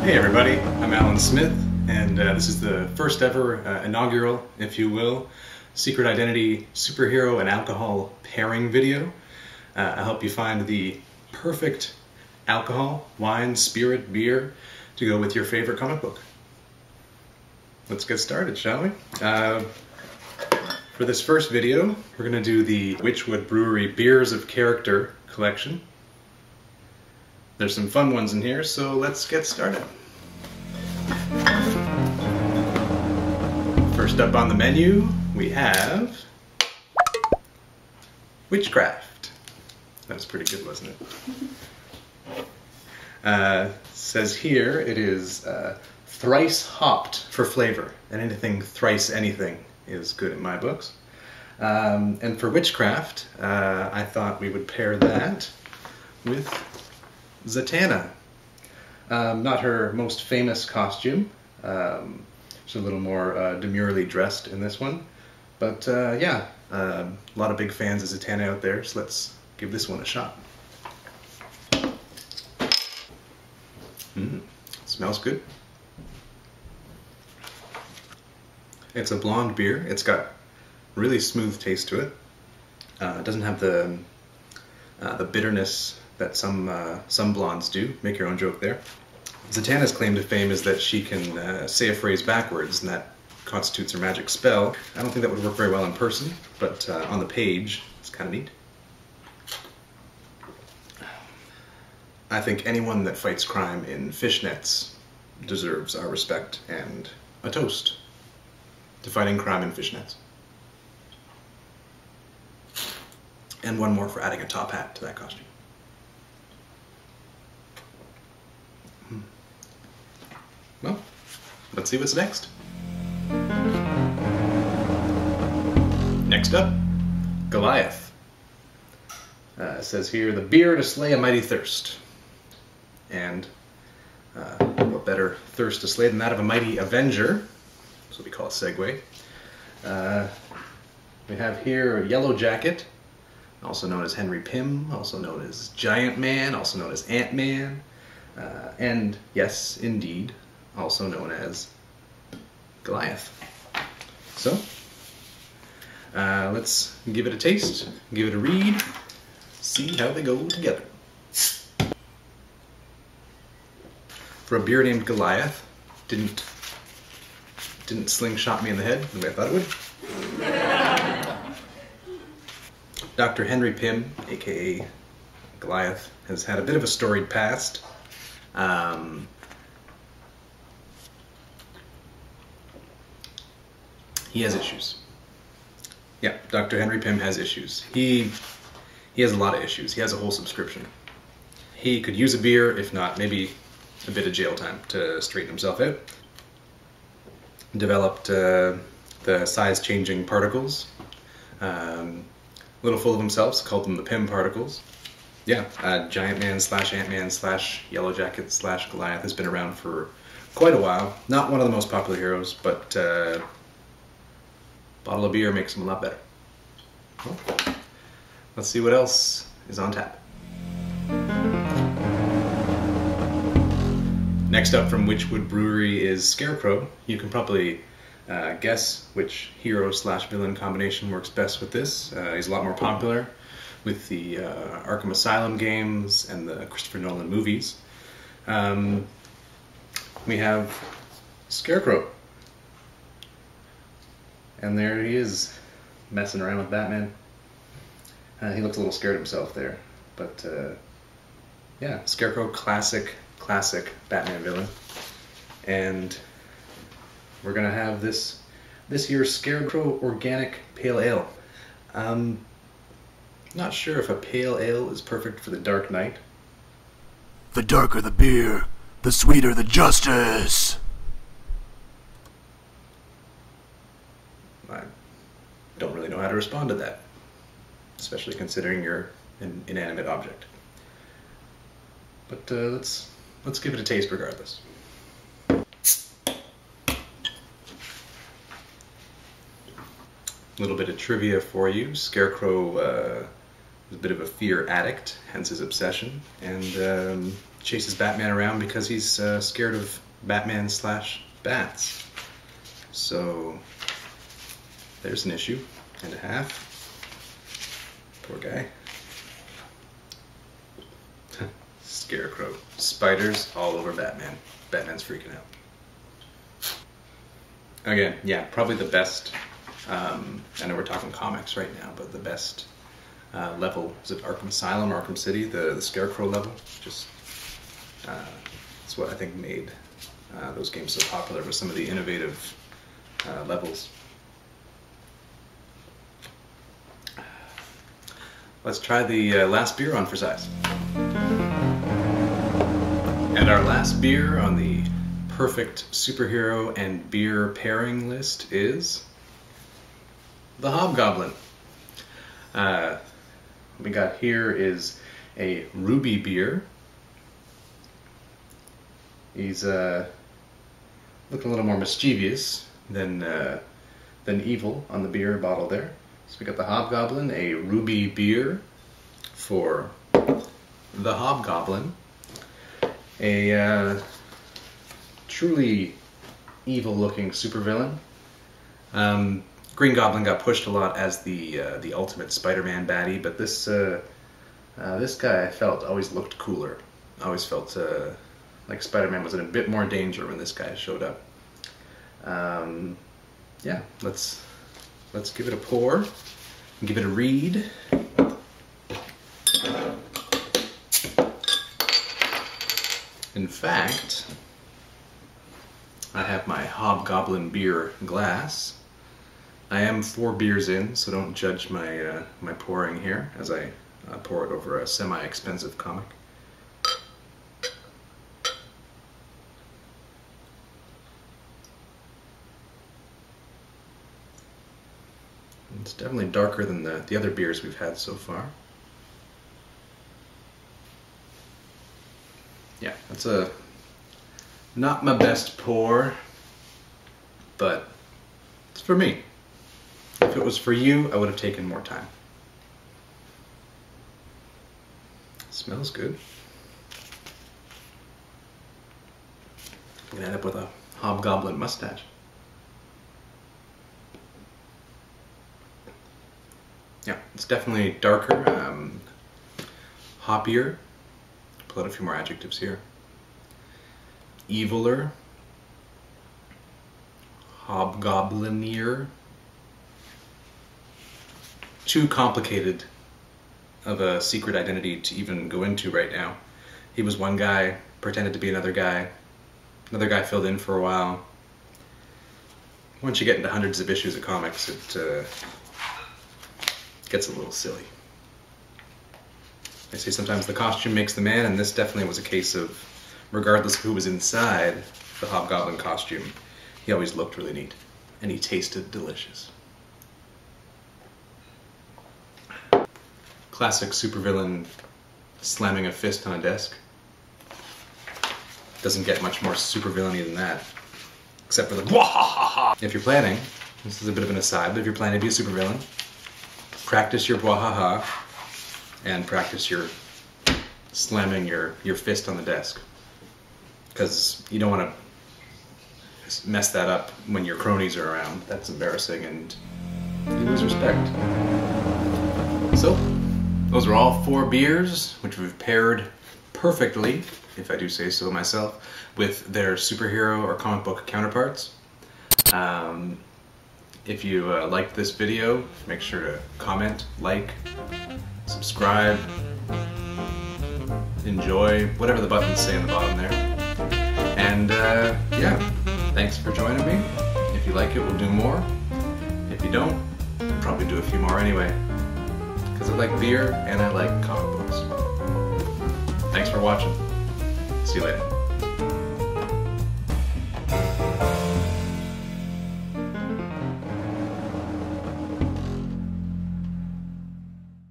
Hey everybody, I'm Alan Smith, and this is the first ever inaugural, if you will, Secret Identity Superhero and Alcohol Pairing video. I help you find the perfect alcohol, wine, spirit, beer to go with your favorite comic book. Let's get started, shall we? For this first video, we're going to do the Wychwood Brewery Beers of Character collection. There's some fun ones in here, so let's get started. First up on the menu, we have Witchcraft. That was pretty good, wasn't it? Says here it is thrice hopped for flavor, and anything thrice anything is good in my books. And for Witchcraft, I thought we would pair that with Zatanna. Not her most famous costume. She's a little more demurely dressed in this one. But yeah, a lot of big fans of Zatanna out there, so let's give this one a shot. Smells good. It's a blonde beer. It's got really smooth taste to it. It doesn't have the bitterness that some blondes do. Make your own joke there. Zatanna's claim to fame is that she can say a phrase backwards, and that constitutes her magic spell. I don't think that would work very well in person, but on the page, it's kind of neat. I think anyone that fights crime in fishnets deserves our respect and a toast to fighting crime in fishnets. And one more for adding a top hat to that costume. Well, let's see what's next. Next up, Goliath. It says here, the beer to slay a mighty thirst. And what better thirst to slay than that of a mighty avenger? That's what we call a segue. We have here Yellow Jacket, also known as Henry Pym, also known as Giant Man, also known as Ant-Man, and yes, indeed, also known as Goliath. So, let's give it a taste, give it a read, see how they go together. For a beer named Goliath, didn't slingshot me in the head the way I thought it would. Dr. Henry Pym, aka Goliath, has had a bit of a storied past. He has issues. Yeah, Dr. Henry Pym has issues. He has a lot of issues. He has a whole subscription. He could use a beer, if not, maybe a bit of jail time to straighten himself out. Developed the size-changing particles. A little full of himself, so called them the Pym particles. Yeah, Giant Man / Ant-Man / Yellow Jacket / Goliath has been around for quite a while. Not one of the most popular heroes, but bottle of beer makes them a lot better. Well, let's see what else is on tap. Next up from Wychwood Brewery is Scarecrow. You can probably guess which hero / villain combination works best with this. He's a lot more popular with the Arkham Asylum games and the Christopher Nolan movies. We have Scarecrow. And there he is, messing around with Batman. He looks a little scared himself there. But yeah, Scarecrow, classic Batman villain. And we're gonna have this year's Scarecrow Organic Pale Ale. Not sure if a pale ale is perfect for the Dark Knight. The darker the beer, the sweeter the justice. I don't really know how to respond to that, especially considering you're an inanimate object. But let's give it a taste regardless. A little bit of trivia for you. Scarecrow is a bit of a fear addict, hence his obsession, and chases Batman around because he's scared of Batman / bats. So there's an issue and a half. Poor guy. Scarecrow. Spiders all over Batman. Batman's freaking out. Again, yeah, probably the best, I know we're talking comics right now, but the best level, is it Arkham Asylum, Arkham City, the Scarecrow level? Just, it's what I think made those games so popular, with some of the innovative levels. Let's try the last beer on for size. And our last beer on the perfect superhero and beer pairing list is the Hobgoblin. What we got here is a ruby beer. He's looking a little more mischievous than evil on the beer bottle there. So we got the Hobgoblin, a ruby beer for the Hobgoblin. A truly evil-looking supervillain. Green Goblin got pushed a lot as the ultimate Spider-Man baddie, but this guy I felt always looked cooler. I always felt like Spider-Man was in a bit more danger when this guy showed up. Yeah, let's give it a pour and give it a read. In fact, I have my Hobgoblin beer glass. I am 4 beers in, so don't judge my my pouring here as I pour it over a semi-expensive comic. It's definitely darker than the other beers we've had so far. Yeah, that's not my best pour, but it's for me. If it was for you, I would have taken more time. It smells good. I'm gonna end up with a Hobgoblin mustache. Yeah, it's definitely darker, hoppier. Pull out a few more adjectives here. Eviler, hobgoblinier. Too complicated of a secret identity to even go into right now. He was one guy, pretended to be another guy filled in for a while. Once you get into hundreds of issues of comics, it gets a little silly. I say sometimes the costume makes the man, and this definitely was a case of, regardless of who was inside the Hobgoblin costume, he always looked really neat, and he tasted delicious. Classic supervillain slamming a fist on a desk. Doesn't get much more supervillainy than that, except for the bwahaha. If you're planning, this is a bit of an aside, but if you're planning to be a supervillain, practice your bwahaha and practice your slamming your fist on the desk, because you don't want to mess that up when your cronies are around. That's embarrassing and you lose respect. So those are all 4 beers, which we've paired perfectly, if I do say so myself, with their superhero or comic book counterparts. If you liked this video, make sure to comment, like, subscribe, enjoy, whatever the buttons say on the bottom there. And yeah, thanks for joining me. If you like it, we'll do more. If you don't, we'll probably do a few more anyway. Because I like beer and I like comic books. Thanks for watching. See you later.